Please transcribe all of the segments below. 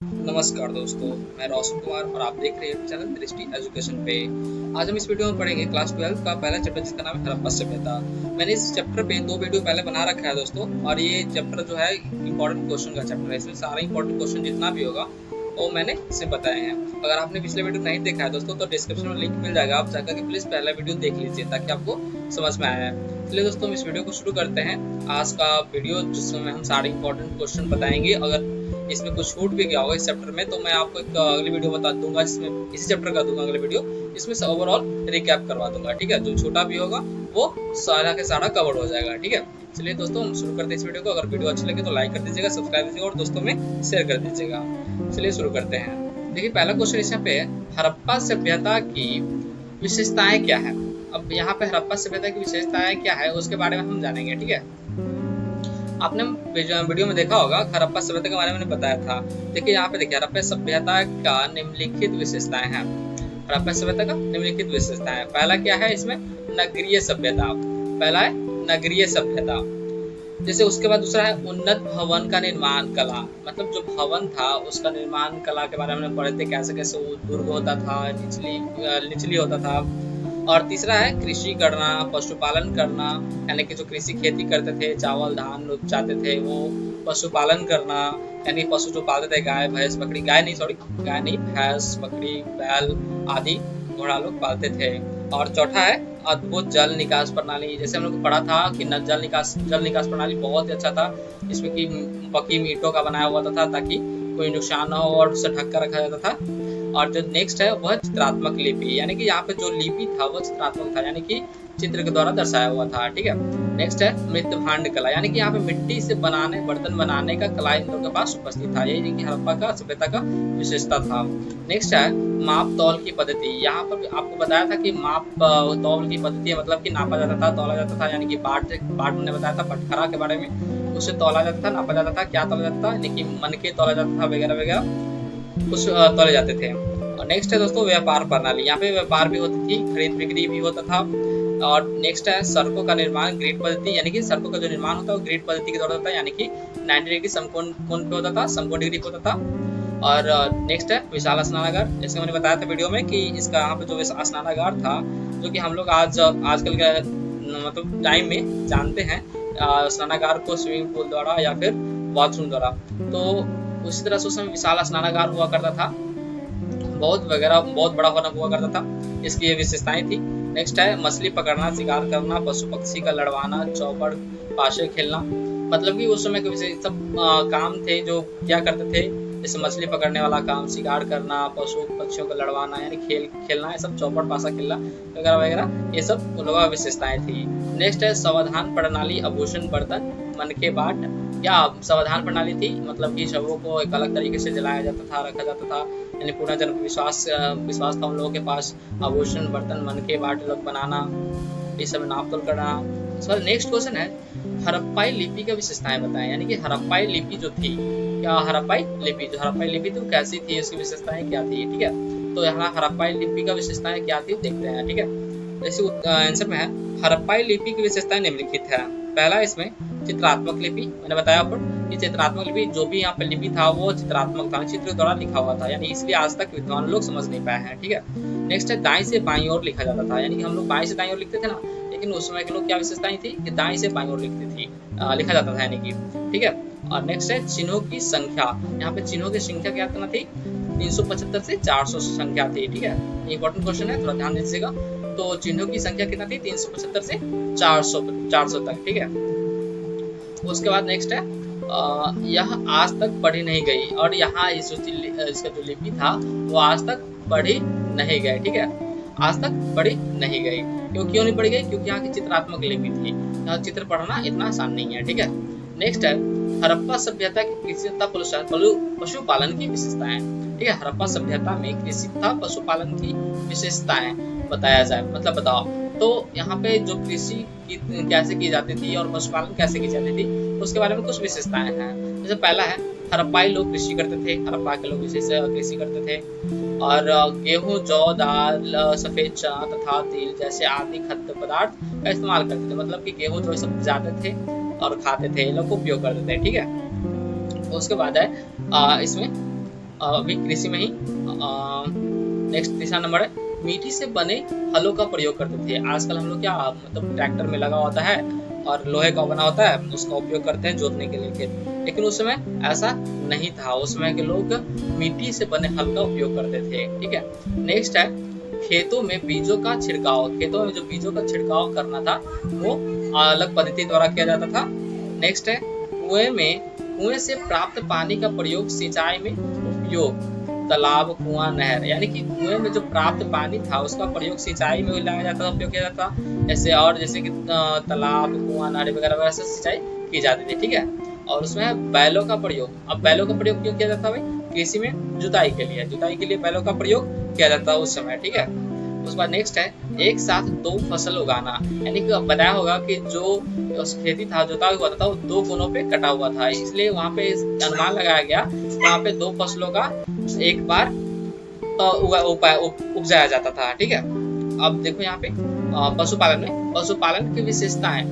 नमस्कार दोस्तों, मैं रोशन कुमार और आप देख रहे हैं चैनल दृष्टि एजुकेशन पे। आज हम इस वीडियो में पढ़ेंगे क्लास 12 का पहला चैप्टर जिसका नाम है हड़प्पा सभ्यता। मैंने इस चैप्टर पे 2 वीडियो पहले बना रखा है दोस्तों, और ये चैप्टर जो है इंपॉर्टेंट क्वेश्चन का चैप्टर है। इसमें सारा इंपॉर्टेंट क्वेश्चन जितना भी होगा वो मैंने इसमें बताए हैं। अगर आपने पिछले वीडियो नहीं देखा है दोस्तों तो डिस्क्रिप्शन में लिंक मिल जाएगा, आप जाकर के प्लीज पहला वीडियो देख लीजिए ताकि आपको समझ में आया है। चलिए दोस्तों, हम इस वीडियो को शुरू करते हैं। आज का वीडियो जिसमें हम सारे इंपॉर्टेंट क्वेश्चन बताएंगे। अगर इसमें कुछ छूट भी गया होगा इस चैप्टर में तो मैं आपको एक अगली वीडियो बता दूंगा, जिसमें इसी चैप्टर का दूंगा अगली वीडियो, इसमें से ओवरऑल रिकैप करवा दूंगा। ठीक है, जो छोटा भी होगा वो सारा के सारा कवर हो जाएगा। ठीक है, चलिए दोस्तों हम शुरू करते हैं इस वीडियो को। अगर वीडियो अच्छी लगे तो लाइक कर दीजिएगा, सब्सक्राइब दीजिएगा और दोस्तों में शेयर कर दीजिएगा। चलिए शुरू करते हैं। देखिए पहला क्वेश्चन इसमें पे हड़प्पा सभ्यता की विशेषताएं क्या है। अब यहाँ पे हड़प्पा सभ्यता की विशेषताएं क्या है उसके बारे में हम जानेंगे। ठीक है, आपने वीडियो में देखा होगा हड़प्पा सभ्यता के बारे में बताया था। देखिए यहाँ पे देखिए हड़प्पा सभ्यता का निम्नलिखित विशेषताएं हैं। हड़प्पा सभ्यता का निम्नलिखित विशेषताएं, पहला क्या है इसमें, नगरीय सभ्यता। पहला है नगरीय सभ्यता। जैसे उसके बाद दूसरा है उन्नत भवन का निर्माण कला, मतलब जो भवन था उसका निर्माण कला के बारे में पढ़े थे, कैसे कैसे वो दुर्ग होता था, निचली होता था। और तीसरा है कृषि करना, पशुपालन करना, यानी कि जो कृषि खेती करते थे, चावल धान उपजाते थे, वो पशुपालन करना, यानी पशु जो पालते थे, गाय भैंस बकरी, गाय नहीं भैंस बकरी बैल आदि घोड़ा लोग पालते थे। और चौथा है अद्भुत जल निकास प्रणाली। जैसे हम लोग पढ़ा था कि जल निकास प्रणाली बहुत ही अच्छा था। इसमें कि पक्की ईंटों का बनाया हुआ था ताकि कोई नुकसान न हो और उसे ढक कर रखा जाता था। और जो नेक्स्ट है वह चित्रात्मक लिपि, यानी कि यहाँ पे जो लिपि था वह चित्रात्मक था, यानी कि चित्र के द्वारा दर्शाया हुआ था। ठीक है, नेक्स्ट है मृत भांड कला, यानी कि यहाँ पे मिट्टी से बर्तन बनाने का कला इन लोगों के पास उपस्थित था। यही कि हड़प्पा का सभ्यता का विशेषता था। नेक्स्ट है माप तौल की पद्धति। यहाँ पर आपको बताया था कि माप तौल की पद्धति मतलब कि नापा जाता था, तौला जाता था, यानी कि बाट मैंने बताया था पटखरा के बारे में, उसे तौला जाता था, नापा जाता था। क्या तौला जाता था, यानी कि मनके तौला जाता था, वगैरह वगैरह कुछ तौले जाते थे। और नेक्स्ट है दोस्तों व्यापार प्रणाली। यहाँ पे व्यापार भी होती थी, खरीद बिक्री भी होता था। और नेक्स्ट है सड़कों का निर्माण ग्रिड पद्धति, यानी कि सड़कों का जो निर्माण होता है वो ग्रिड पद्धति के द्वारा होता है, यानी कि 90 डिग्री समकोण पे होता था, समकोण डिग्री पे होता था। और नेक्स्ट है विशाल स्नानागार। जैसे मैंने बताया था वीडियो में कि इसका यहाँ पे जो स्नानागार था, जो कि हम लोग आजकल के मतलब टाइम में जानते हैं स्नानागार को स्विमिंग पूल द्वारा या फिर बाथरूम द्वारा, तो उसी तरह से उस समय विशाल स्नानागार हुआ करता था, बहुत बड़ा हुआ करता था। इसकी ये विशेषताएं थी। नेक्स्ट है मछली पकड़ना, शिकार करना, पशु पक्षी का लड़वाना, चौपड़ पाशे खेलना, मतलब कि उस समय के विशेष सब काम थे जो क्या करते थे, जैसे मछली पकड़ने वाला काम, शिकार करना, पशु पक्षियों को लड़वाना, यानी खेलना, ये सब चौपड़ पासा खेलना वगैरह वगैरह, ये सब उन लोगों की विशेषताएं थी। नेक्स्ट है सावधान प्रणाली, आभूषण बर्तन मनके बाट। क्या सावधान प्रणाली थी, मतलब कि शवों को एक अलग तरीके से जलाया जाता था, रखा जाता था, यानी पूरा जन विश्वास था उन लोगों के पास। आभूषण बर्तन मनके बाट लोग बनाना, इस समय नाप तोल करना। सर नेक्स्ट क्वेश्चन है हड़प्पाई लिपि की विशेषताएं बताएं, यानी कि हड़प्पाई लिपि जो थी, क्या हड़प्पाई लिपि थी वो कैसी थी, उसकी विशेषताएं क्या थी। ठीक है, तो यहाँ हड़प्पाई लिपि का विशेषताएं क्या थी देखते हैं। ठीक है, जैसे आंसर में है हड़प्पाई लिपि की विशेषताएं निम्नलिखित है। पहला इसमें चित्रात्मक लिपि, मैंने बताया आपको कि चित्रात्मक लिपि, जो भी यहाँ पे लिपि था वो चित्रात्मक था, चित्र द्वारा लिखा हुआ था, यानी इसलिए आज तक विद्वान लोग समझ नहीं पाए हैं। ठीक है, नेक्स्ट है दाएं से बाईं ओर लिखा जाता था, यानी कि हम लोग बाएं से दाईं ओर लिखते थे ना, लेकिन उस समय के लोग क्या विशेषताएं थी कि दाएं से बाईं ओर लिखा जाता था, यानी कि। ठीक है, और नेक्स्ट है चिन्हों की संख्या। यहाँ पे चिन्हों की संख्या क्या करना थी, 375 से 400 संख्या थी। ठीक है, इंपॉर्टेंट क्वेश्चन है, थोड़ा ध्यान दीजिएगा। तो चिन्हों की संख्या कितना थी, 375 से 400 तक। ठीक है, उसके बाद नेक्स्ट है यह आज तक पढ़ी नहीं गई, और यहाँ इसका जो लिपि था वो आज तक पढ़ी नहीं गई। ठीक है, आज तक पढ़ी नहीं गई, क्यों नहीं पढ़ी गई, क्योंकि यहाँ की चित्रात्मक लिपि थी, यहाँ चित्र पढ़ना इतना आसान नहीं है। ठीक है, नेक्स्ट है हड़प्पा सभ्यता की कृषि तथा पशुपालन की विशेषताएं। ठीक है, हड़प्पा सभ्यता में कृषि तथा पशुपालन की विशेषताएं बताया जाए, मतलब बताओ। तो यहाँ पे जो कृषि कैसे की जाती थी और पशुपालन कैसे की जाती थी उसके बारे में कुछ विशेषताएं हैं। जैसे पहला है हड़प्पाई लोग कृषि करते थे, हड़प्पा के लोग विशेष कृषि करते थे, और गेहूं, जौ, दाल, सफेद चना तथा तिल जैसे आदि खाद्य पदार्थ का इस्तेमाल करते थे, मतलब कि गेहूं जो सब जाते थे और खाते थे, लोग उपयोग करते थे। ठीक है, उसके बाद है इसमें अभी कृषि में ही। नेक्स्ट तीसरा नंबर है, मिट्टी से बने हलों का प्रयोग करते थे। आजकल हम लोग क्या मतलब ट्रैक्टर में लगा होता है और लोहे का बना होता है, उसका उपयोग करते हैं जोतने के लिए खेत, लेकिन उस समय ऐसा नहीं था। उस समय के लोग मिट्टी से बने हल का उपयोग करते थे। ठीक है। नेक्स्ट है, खेतों में बीजों का छिड़काव। खेतों में जो बीजों का छिड़काव करना था वो अलग पद्धति द्वारा किया जाता था। नेक्स्ट है, कुएं से प्राप्त पानी का प्रयोग सिंचाई में उपयोग। तालाब, कुआं, नहर, यानी कि कुएं में जो प्राप्त पानी था उसका प्रयोग सिंचाई में लाया जाता था, उपयोग किया जाता था। जैसे कि तालाब, कुआं, नहर वगैरह वगैरह से सिंचाई की जाती थी। ठीक है। और उसमें बैलों का प्रयोग। अब बैलों का प्रयोग क्यों किया जाता है भाई? कृषि में जुताई के लिए बैलों का प्रयोग किया जाता है उस समय। ठीक है। उसके बाद नेक्स्ट है, एक साथ दो फसल उगाना। यानी कि बताया होगा कि जो उस खेती था, जोता हुआ था, वो दो कोनों पे कटा हुआ था, इसलिए वहां पे अनुमान लगाया गया वहां पे दो फसलों का एक बार उपजाया जाता था। ठीक है। अब देखो यहाँ पे पशुपालन की विशेषताएं।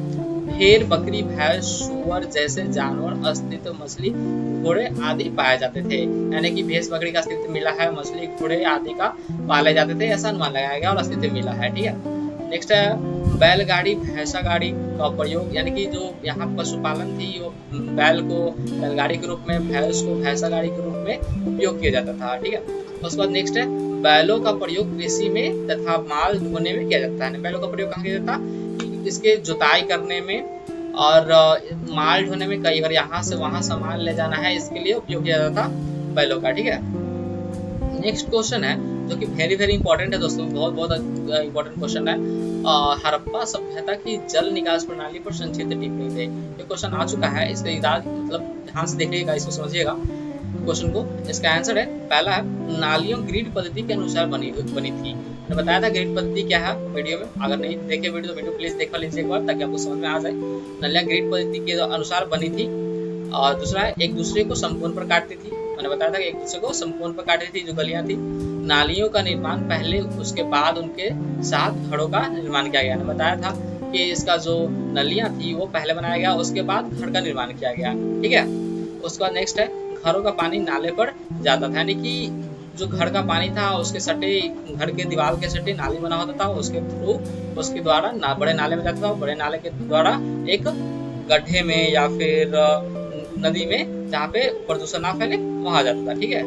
भेड़, बकरी, भैंस, सूअर जैसे जानवर अस्तित्व, मछली, घोड़े आदि पाए जाते थे। यानी कि भैंस बकरी का अस्तित्व मिला है, मछली, घोड़े आदि का पाले जाते थे, ऐसा अनुमान लगाया गया और अस्तित्व मिला है। ठीक है। नेक्स्ट है, बैलगाड़ी, भैंसा गाड़ी का प्रयोग। यानी कि जो यहाँ पशुपालन थी वो बैल को बैलगाड़ी के रूप में, भैंस को भैंसा गाड़ी के रूप में उपयोग किया जाता था। ठीक है। उसके बाद नेक्स्ट है, बैलों का प्रयोग कृषि में तथा माल ढोने में किया जाता है। बैलों का प्रयोग कहाँ किया जाता है? इसके जुताई करने में और माल ढोने में। कई बार यहाँ से वहां सामान ले जाना है, इसके लिए उपयोग किया जाता था बैलों का। ठीक है। नेक्स्ट क्वेश्चन है जो कि वेरी वेरी इंपॉर्टेंट है दोस्तों, बहुत बहुत इंपॉर्टेंट क्वेश्चन है। हड़प्पा सभ्यता की जल निकास प्रणाली पर संक्षिप्त टिप्पणी दे। ये क्वेश्चन आ चुका है, इसका मतलब ध्यान से देखिएगा, इसको समझिएगा क्वेश्चन को। इसका आंसर है, पहला है, नालियों ग्रिड पद्धति के अनुसार बनी थी। मैंने बताया था ग्रिड पद्धति क्या है वीडियो में, अगर नहीं देखे वीडियो प्लीज देख लीजिए एक बार, ताकि आपको समझ में आ जाए। नालियां ग्रिड पद्धति के अनुसार बनी थी। और दूसरा है, एक दूसरे को समकोण पर काटती थी। मैंने बताया था कि एक दूसरे को समकोण पर काटती थी जो गलियां थी। नालियों का निर्माण पहले, उसके बाद उनके साथ घड़ों का निर्माण किया गया। मैंने बताया था कि इसका जो नलियां थी वो पहले बनाया गया, उसके बाद घड़ का निर्माण किया गया। ठीक है। उसके बाद नेक्स्ट है, घरों का पानी नाले पर जाता था। यानी कि जो घर का पानी था उसके सटे, घर के दीवार के सटे नाली बना होता था, उसके थ्रू उसके द्वारा बड़े नाले में जाता था। बड़े नाले के द्वारा एक गड्ढे में या फिर नदी में, जहाँ पे प्रदूषण ना फैले, वहां जाता था। ठीक है।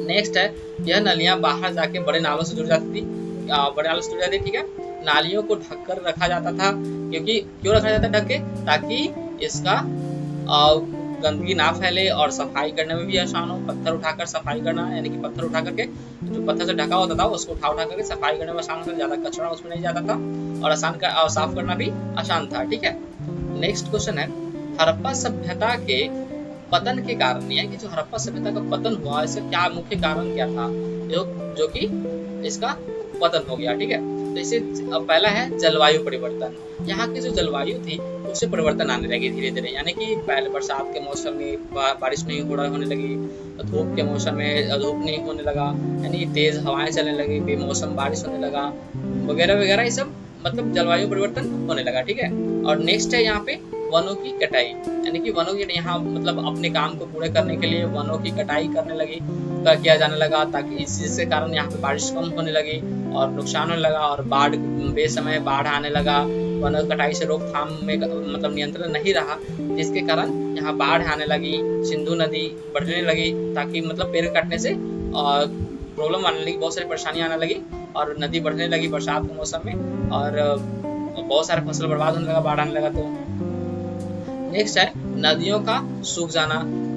नेक्स्ट है, यह नलियां बाहर जाके बड़े नालों से जुड़ जाती थी। बड़े नालों से जुड़ जाती। ठीक है। नालियों को ढककर रखा जाता था, क्योंकि क्यों रखा जाता ढक के? ताकि इसका गंदगी ना फैले और सफाई करने में भी आसान हो। पत्थर उठाकर सफाई करना, यानी कि पत्थर उठा करके जो पत्थर से ढका होता था उसको उठा करके सफाई करने में आसान होता था, ज्यादा कचरा उसमें नहीं जाता था और साफ करना भी आसान था। ठीक है। नेक्स्ट क्वेश्चन है, हड़प्पा सभ्यता के पतन के कारण, यानी कि जो हड़प्पा सभ्यता का पतन हुआ, इसका क्या मुख्य कारण क्या था जो कि इसका पतन हो गया। ठीक है। तो इसे पहला है जलवायु परिवर्तन। यहाँ की जो जलवायु थी उससे परिवर्तन आने लगी धीरे धीरे। यानी कि पहले बरसात के मौसम में बारिश नहीं होने लगी, धूप के मौसम में धूप नहीं होने लगा, यानी तेज हवाएं चलने लगी, बेमौसम बारिश होने लगा, वगैरह वगैरह, ये सब मतलब जलवायु परिवर्तन होने लगा। ठीक है। और नेक्स्ट है यहाँ पे वनों की कटाई। यानी कि वनों की यहाँ मतलब अपने काम को पूरे करने के लिए वनों की कटाई करने लगी, किया जाने लगा, ताकि इसी कारण यहाँ पे बारिश कम होने लगी और नुकसान होने लगा और बेसमय बाढ़ आने लगा। वन कटाई से रोकथाम में मतलब नियंत्रण नहीं रहा, जिसके कारण यहाँ बाढ़ आने लगी, सिंधु नदी बढ़ने लगी, ताकि मतलब पेड़ काटने से प्रॉब्लम आने लगी, बहुत सारी परेशानी आने लगी और नदी बढ़ने लगी बरसात के मौसम में और बहुत सारे फसल बर्बाद होने लगा, बाढ़ आने लगा। तो नेक्स्ट है नदियों का सूख जाना।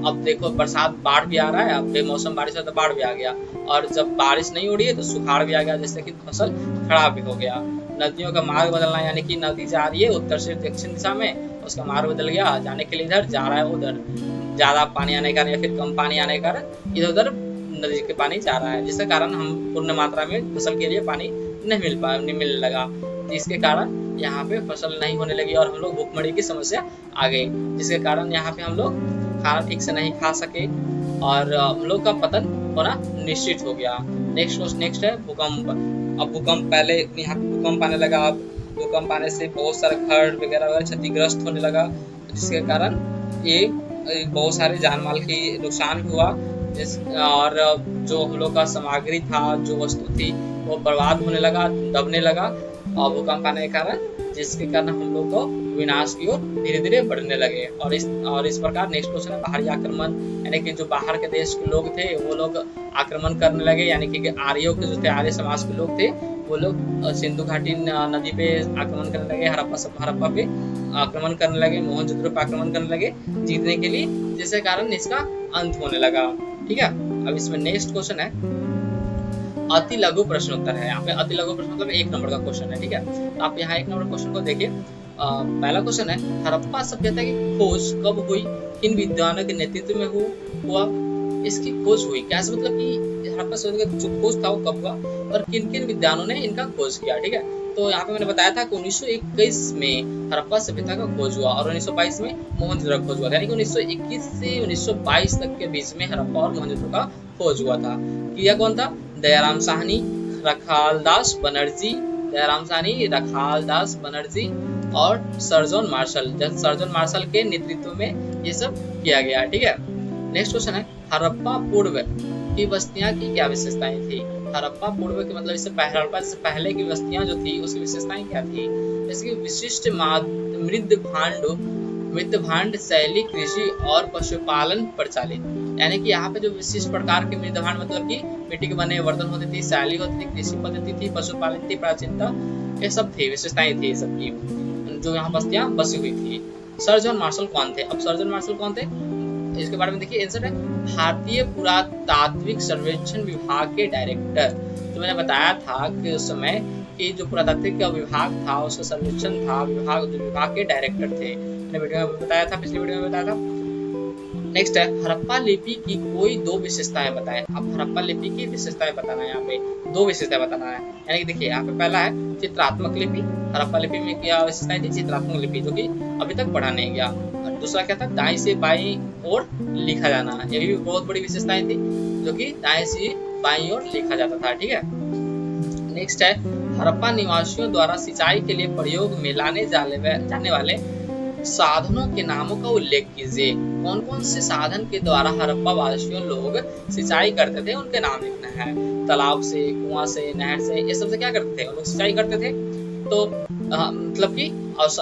अब देखो बरसात बाढ़ भी आ रहा है, अब बेमौसम बारिश है तो बाढ़ भी आ गया, और जब बारिश नहीं हो रही है तो सुखाड़ भी आ गया, जिससे कि फसल खराब भी हो गया। नदियों का मार्ग बदलना, यानी कि नदी जा रही है उत्तर से दक्षिण दिशा में, उसका मार्ग बदल गया, जाने के लिए इधर जा रहा है उधर, ज्यादा पानी आने के कारण या फिर कम पानी आने के कारण इधर उधर नदी के पानी जा रहा है, जिसके कारण हम पूर्ण मात्रा में फसल के लिए पानी नहीं मिलने लगा, जिसके कारण यहाँ पे फसल नहीं होने लगी और हम लोग भूखमरी की समस्या आ गई, जिसके कारण यहाँ पे हम लोग खाना ठीक से नहीं खा सके और हम लोग का पतन होना निश्चित हो गया। नेक्स्ट है भूकंप। अब भूकंप, पहले यहाँ पे भूकंप आने लगा, अब भूकंप आने से बहुत सारे घर वगैरह क्षतिग्रस्त होने लगा, जिसके कारण ये बहुत सारे जान माल की नुकसान भी हुआ और जो हम लोग का सामग्री था, जो वस्तु थी, वो बर्बाद होने लगा, दबने लगा और भूकंप आने के कारण, जिसके कारण हम लोग को विनाश की ओर धीरे धीरे बढ़ने लगे। और इस प्रकार नेक्स्ट क्वेश्चन है बाहरी आक्रमण, यानी कि जो बाहर के देश के लोग थे वो लोग आक्रमण करने लगे, यानी कि आर्यों के जो थे, आर्य समाज के लोग थे, वो लोग सिंधु घाटी नदी पे आक्रमण करने लगे, हड़प्पा पे आक्रमण करने लगे, मोहनजोदड़ो पे आक्रमण करने लगे जीतने के लिए, जिसके कारण इसका अंत होने लगा। ठीक है, अब इसमें नेक्स्ट क्वेश्चन है अति लघु प्रश्न उत्तर है। यहाँ पे अति लघु प्रश्न उत्तर 1 नंबर का क्वेश्चन है। ठीक है, तो आप यहाँ 1 नंबर क्वेश्चन को देखिए। पहला क्वेश्चन है हड़प्पा सभ्यता की खोज कब हुई, किन विद्वानों के नेतृत्व में हुआ, इसकी खोज हुई, क्या मतलब कि हड़प्पा सभ्यता का जो खोज था वो कब हुआ और किन किन विद्वानों ने इनका खोज किया। ठीक है, तो यहाँ पे मैंने बताया था कि 1921 में हड़प्पा सभ्यता का खोज हुआ और 1922 में मोहनजोदड़ो का खोज हुआ था, यानी कि 1921 से 1922 तक के बीच में हड़प्पा और मोहनजोदड़ो का खोज हुआ था। किया कौन था? दयाराम साहनी, रखालदास बनर्जी, दयाराम साहनी, रखालदास बनर्जी और sir John Marshall. Sir John Marshall के नेतृत्व में ये सब किया गया। ठीक है, नेक्स्ट क्वेश्चन है हड़प्पा पूर्व की बस्तियां की क्या विशेषताएं थी। हड़प्पा पूर्व के मतलब इससे हड़प्पा से पहले की बस्तियां जो थी उसकी विशेषताएं क्या थी, जैसे कि विशिष्ट मृद भांड शैली, कृषि और पशुपालन प्रचलित, यानी कि यहाँ पे जो विशिष्ट प्रकार के मृद भांड मतलब कि मिट्टी के बने बर्तन होते थे, शैली होती थी, कृषि पद्धति थी, पशुपालन थी, प्राचीनता, ये सब थी, विशेषताएं थी सबकी, जो यहाँ बस्तियां बसी हुई थी। सर जॉन मार्शल कौन थे? अब सर जॉन मार्शल कौन थे इसके बारे में देखिए। आंसर है भारतीय पुरातात्विक सर्वेक्षण विभाग के डायरेक्टर। तो मैंने बताया था कि उस समय कि जो पुरातात्विक का विभाग था, उसका सर्वेक्षण था, विभाग के डायरेक्टर थे, मैंने वीडियो में बताया था, पिछली वीडियो में बताया था। नेक्स्ट है हड़प्पा लिपि की कोई 2 विशेषताएं बताएं। अब हड़प्पा लिपि की विशेषताएं बताना है, यहाँ पे 2 विशेषताएं बताना है, यानी कि देखिए यहाँ पे पहला है चित्रात्मक लिपि। हड़प्पा लिपि में क्या विशेषताएं थी? चित्रात्मक लिपि, जो कि अभी तक पढ़ा नहीं गया। और दूसरा क्या था? दाएं से बाईं ओर लिखा जाना, ये भी बहुत बड़ी विशेषताएं थी, जो कि दाएं से बाईं ओर लिखा जाता था। ठीक है, नेक्स्ट है हड़प्पा निवासियों द्वारा सिंचाई के लिए प्रयोग में लाने जाने वाले साधनों के नामों का उल्लेख कीजिए। कौन कौन से साधन के द्वारा हड़प्पा वासियों लोग सिंचाई करते थे, उनके नाम लिखना है। तालाब से, कुआं से, नहर से, ये सब से क्या करते थे? वो लोग सिंचाई करते थे। तो मतलब कि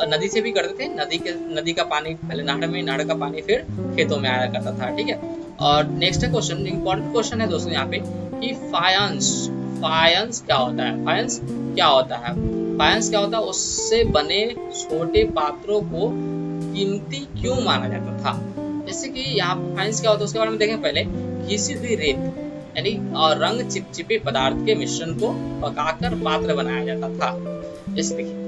नदी से भी करते थे, नदी का पानी पहले नहर में, नहर का पानी फिर खेतों में आया करता था। ठीक है, और नेक्स्ट है क्वेश्चन, इंपॉर्टेंट क्वेश्चन है दोस्तों यहाँ पे कि फायंस क्या होता है? फायंस क्या होता है? फायंस क्या होता है? उससे बने छोटे पात्रों को कीमती क्यों माना जाता था? जैसे कि यहाँ फायंस क्या होता है उसके बारे में देखें पहले। घिसी हुई रेत यानी और रंग चिपचिपे पदार्थ के मिश्रण को पकाकर पात्र बनाया जाता था। जैसे देखिए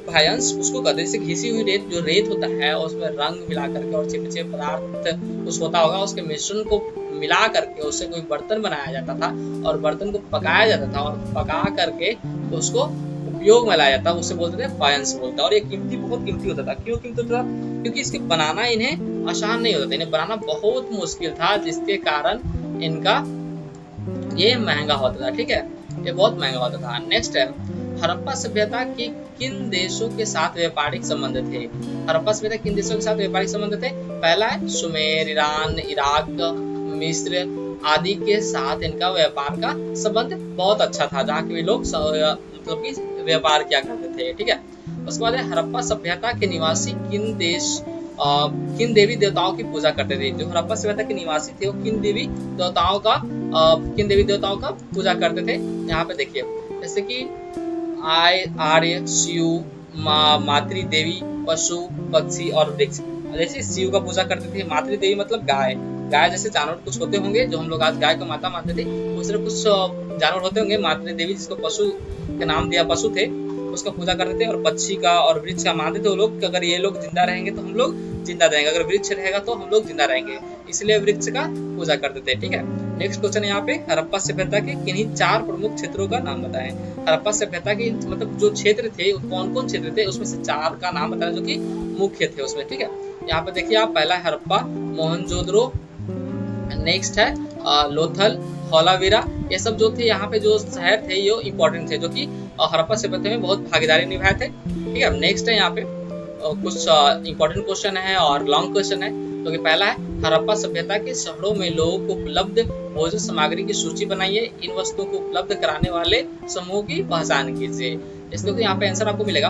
फायंस उसको कहते हैं, जैसे घिसी हुई रेत, जो रेत होता है उसमें रंग मिला करके और चिपचिपे पदार्थ कुछ होता होगा, उसके मिश्रण को मिला करके उससे कोई बर्तन बनाया जाता था और बर्तन को पकाया जाता था और पका करके उसको उपयोग में लाया जाता, उससे बोलते थे फायंस बोलता। और ये कीमती, बहुत कीमती होता था। क्यों कीमती होता था? क्योंकि इसके बनाना इन्हें आसान नहीं होता था, इन्हें बनाना बहुत मुश्किल था, जिसके कारण इनका ये महंगा होता था। ठीक है, ये बहुत महंगा होता था। नेक्स्ट है हड़प्पा सभ्यता के किन देशों के साथ व्यापारिक संबंध थे? हड़प्पा सभ्यता किन देशों के साथ व्यापारिक संबंध थे? पहला है सुमेर, ईरान, इराक, मिस्र आदि के साथ इनका व्यापार का संबंध बहुत अच्छा था, जहाँ के लोग मतलब कि व्यापार किया करते थे। ठीक है, उसके बाद हड़प्पा सभ्यता के निवासी किन देवी देवताओं की पूजा करते थे? जो हड़प्पा सभ्यता के निवासी थे वो किन देवी देवताओं का पूजा करते थे? यहाँ पे देखिए, जैसे कि आर्य, शिव, मातृ देवी, पशु, पक्षी और वृक्ष। जैसे शिव का पूजा करते थे, मातृ देवी मतलब गाय जैसे जानवर कुछ होते होंगे जो हम लोग आज गाय को माता मानते थे, उस तरह कुछ जानवर होते होंगे मातृ देवी, जिसको पशु का नाम दिया, पशु थे, उसका पूजा करते थे। और पक्षी का और वृक्ष का मानते थे वो लोग कि अगर ये लोग जिंदा रहेंगे तो हम लोग जिंदा रहेंगे, अगर वृक्ष रहेगा तो हम लोग जिंदा रहेंगे, इसलिए वृक्ष का पूजा करते थे। ठीक है, नेक्स्ट क्वेश्चन है यहाँ पे हड़प्पा सभ्यता के किन्हीं 4 प्रमुख क्षेत्रों का नाम बताएं। हड़प्पा सभ्यता के मतलब जो क्षेत्र थे, कौन कौन क्षेत्र थे, उसमें से 4 का नाम बताना जो कि मुख्य थे उसमें। ठीक है, यहाँ पे देखिए आप, पहला हड़प्पा, मोहनजोदड़ो, नेक्स्ट है लोथल, धोलावीरा, ये सब जो थे यहाँ पे जो शहर थे ये इंपॉर्टेंट थे, जो कि हड़प्पा सभ्यता में बहुत भागीदारी निभाए थे। ठीक है, नेक्स्ट है यहाँ पे कुछ इंपॉर्टेंट क्वेश्चन है और लॉन्ग क्वेश्चन है। तो कि पहला है हड़प्पा सभ्यता के शहरों में लोगों को उपलब्ध भोजन सामग्री की सूची बनाइए। इन वस्तुओं को उपलब्ध कराने वाले समूह की पहचान कीजिए। इसलिए यहाँ पे आंसर आपको मिलेगा।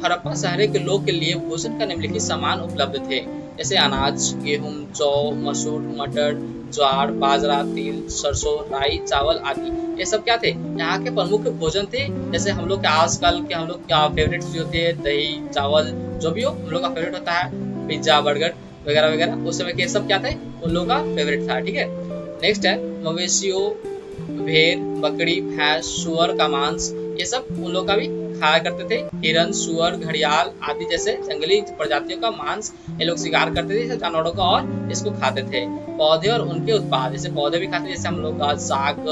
हड़प्पा शहर के लोग के लिए भोजन का निम्नलिखित सामान उपलब्ध थे, जैसे अनाज, गेहूं, जौ, मसूर, मटर, ज्वार, बाजरा, तिल, सरसों, राई, चावल आदि। ये सब क्या थे? यहाँ के प्रमुख भोजन थे। जैसे हम लोग के आजकल के हम लोग क्या फेवरेट जो थे, दही, चावल, जो भी हो हम लोग का फेवरेट होता है, पिज्जा, बर्गर वगैरह वगैरह, उस समय के सब क्या थे? उन लोगों का फेवरेट था। ठीक है, नेक्स्ट है मवेशियों, भेड़, बकरी, भैंस, सुअर का मांस, ये सब उन लोग का भी खाया करते थे। हिरन, सुअर, घड़ियाल आदि जैसे जंगली प्रजातियों का मांस ये लोग शिकार करते थे जानवरों का और इसको खाते थे। पौधे और उनके उत्पाद, जैसे पौधे भी खाते, जैसे हम लोग साग,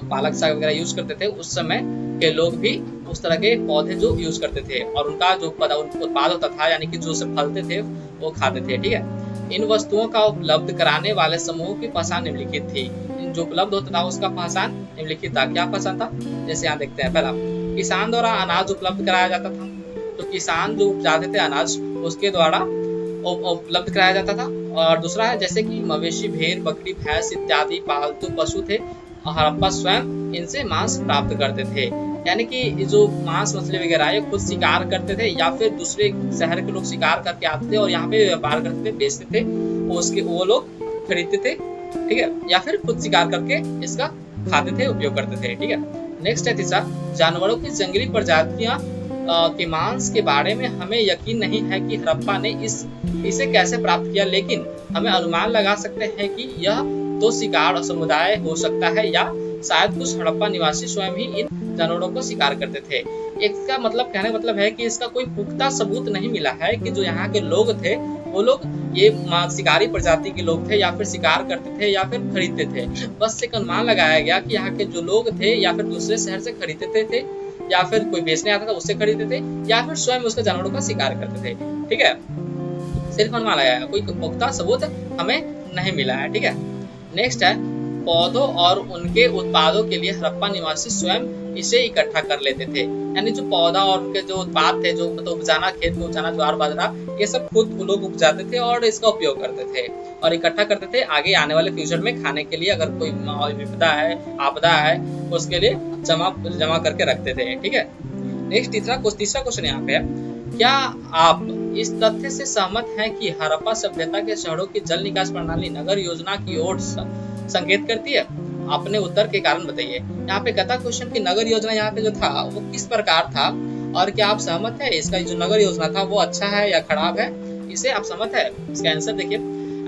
पालक साग वगैरह यूज करते थे, उस समय के लोग भी उस तरह के पौधे जो यूज करते थे और उनका जो उत्पाद होता था, यानी कि जो से फलते थे वो खाते थे। ठीक है, इन वस्तुओं का उपलब्ध कराने वाले समूह की पहचान निम्नलिखित थी। जो उपलब्ध होता था उसका पहचान निम्नलिखित था। क्या पहचान था? जैसे यहाँ देखते हैं, पहला किसान द्वारा अनाज उपलब्ध कराया जाता था। तो किसान जो उपजाते थे अनाज उसके द्वारा उपलब्ध कराया जाता था। और दूसरा है जैसे कि मवेशी, भेड़, बकरी, भैंस इत्यादि पालतू पशु थे, हड़प्पा स्वयं इनसे मांस प्राप्त करते थे। यानी कि जो मांस मछली वगैरह ये खुद शिकार करते थे या फिर दूसरे शहर के लोग शिकार करके आते थे और यहाँ पे व्यापार करते थे, बेचते थे, उसके वो लोग खरीदते थे। ठीक है, या फिर खुद शिकार करके इसका खाते थे, उपयोग करते थे। ठीक है, नेक्स्ट है तीसरा, जानवरों की जंगली प्रजातियां के मांस के बारे में हमें यकीन नहीं है कि हड़प्पा ने इसे कैसे प्राप्त किया, लेकिन हमें अनुमान लगा सकते हैं कि यह तो शिकार समुदाय हो सकता है या शायद कुछ हड़प्पा निवासी स्वयं ही इन जानवरों को शिकार करते थे। इसका मतलब, कहने का मतलब है कि इसका कोई पुख्ता सबूत नहीं मिला है कि जो यहाँ के लोग थे वो लोग ये शिकारी प्रजाति के लोग थे या फिर शिकार करते थे या फिर खरीदते थे। बस एक अनुमान लगाया गया कि यहाँ के जो लोग थे या फिर दूसरे शहर से खरीदते थे या फिर कोई बेचने आता था उससे खरीदते थे या फिर स्वयं उसके जानवरों का शिकार करते थे। ठीक है, सिर्फ अनुमान लगाया गया, कोई पुख्ता सबूत हमें नहीं मिला है। ठीक है, नेक्स्ट है पौधों और उनके उत्पादों के लिए हड़प्पा निवासी स्वयं इसे इकट्ठा कर लेते थे। यानी जो पौधा और उनके जो उत्पाद थे, जो मतलब उपजाना, खेत में उपजाना, ज्वार बाजरा, ये सब खुद वो लोग उपजाते थे और इसका उपयोग करते थे और इकट्ठा करते थे आगे आने वाले फ्यूचर में खाने के लिए। अगर कोई विपदा है, आपदा है, उसके लिए जमा करके रखते थे। ठीक है, नेक्स्ट तीसरा क्वेश्चन यहाँ पे है, क्या आप इस तथ्य से सहमत हैं कि हड़प्पा सभ्यता के शहरों की जल निकास प्रणाली नगर योजना की ओर संकेत करती है? अपने उत्तर के कारण बताइए। यहाँ पे कहता क्वेश्चन की नगर योजना यहाँ पे जो था वो किस प्रकार था और क्या आप सहमत है इसका जो नगर योजना था वो अच्छा है या खराब है, इसे आप सहमत है? इसका आंसर देखिए,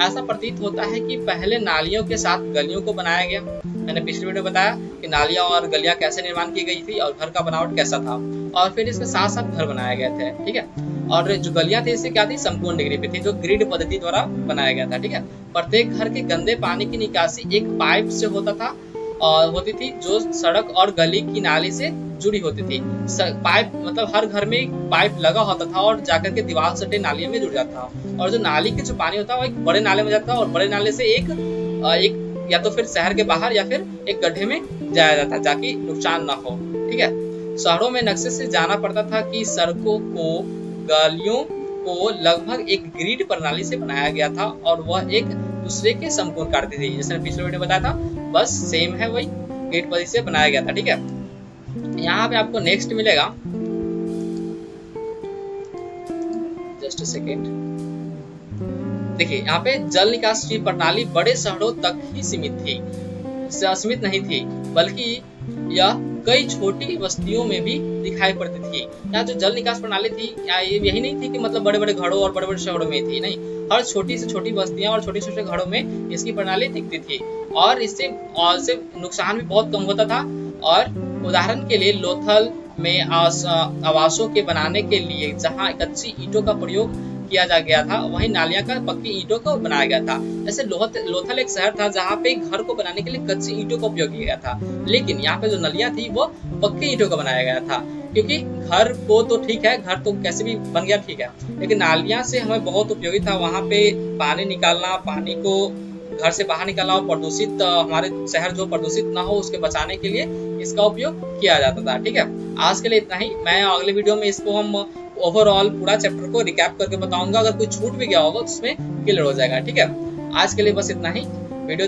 ऐसा प्रतीत होता है कि पहले नालियों के साथ गलियों को बनाया गया। मैंने पिछली वीडियो बताया कि नालियां और गलियां कैसे निर्माण की गई थी और घर का बनावट कैसा था, और फिर इसके साथ साथ घर बनाए गए थे। ठीक है, और जो गलियां थी इससे क्या थी, संपूर्ण डिग्री पे थी, जो ग्रिड पद्धति द्वारा बनाया गया था। ठीक है, प्रत्येक घर के गंदे पानी की निकासी एक पाइप से होता था और होती थी जो सड़क और गली की नाली से जुड़ी होती थी। पाइप मतलब हर घर में एक पाइप लगा होता था और जाकर के दीवार सटे नाली में जुड़ जाता था, और जो नाली के जो पानी होता है वो एक बड़े नाले में जाता है और बड़े नाले से एक या तो फिर शहर के बाहर या फिर एक गड्ढे में जाया जाता ताकि नुकसान ना हो। ठीक है, शहरों में नक्शे से जाना पड़ता था कि सड़कों को, गलियों को लगभग एक ग्रिड प्रणाली से बनाया गया था और वह एक दूसरे के संपूर्ण काटती थी। जैसे पिछले वीडियो में बताया था, बस सेम है, वही ग्रिड पद्धति से बनाया गया था। ठीक है, यहाँ पे आपको नेक्स्ट मिलेगा, जस्ट अ सेकेंड, देखिए यहाँ पे जल निकास की प्रणाली बड़े शहरों तक ही सीमित नहीं थी, बल्कि यह कई छोटी बस्तियों में भी दिखाई पड़ती थी। यहाँ जो जल निकास प्रणाली थी यही नहीं थी कि मतलब बड़े बड़े घरों और बड़े बड़े शहरों में थी, नहीं, हर छोटी से छोटी बस्तियां और छोटे छोटे घरों में इसकी प्रणाली दिखती थी और इससे नुकसान भी बहुत कम होता था। और उदाहरण के लिए लोथल में आवासों के बनाने के लिए जहाँ कच्ची ईंटों का प्रयोग किया जा गया था, वहीं नालियां का पक्की ईंटों को बनाया गया था। जैसे लोथल एक शहर था जहाँ पे घर को बनाने के लिए कच्ची ईंटों का उपयोग किया गया था, लेकिन यहाँ पे जो नलियां थी वो पक्की ईंटों का बनाया गया था, क्योंकि घर को तो ठीक है, घर तो कैसे भी बन गया ठीक है, लेकिन नालियां से हमें बहुत उपयोगी था। वहाँ पे पानी निकालना, पानी को घर से बाहर निकालना और प्रदूषित, हमारे शहर जो प्रदूषित ना हो उसके बचाने के लिए इसका उपयोग किया जाता था। ठीक है, आज के लिए इतना ही। मैं अगले वीडियो में इसको हम ओवरऑल पूरा चैप्टर को रिकैप करके बताऊंगा, अगर कोई छूट भी गया होगा तो उसमें क्लियर हो जाएगा। ठीक है, आज के लिए बस इतना ही। वीडियो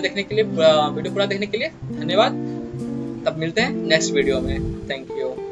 पूरा देखने के लिए धन्यवाद। तब मिलते हैं नेक्स्ट वीडियो में। Thank you.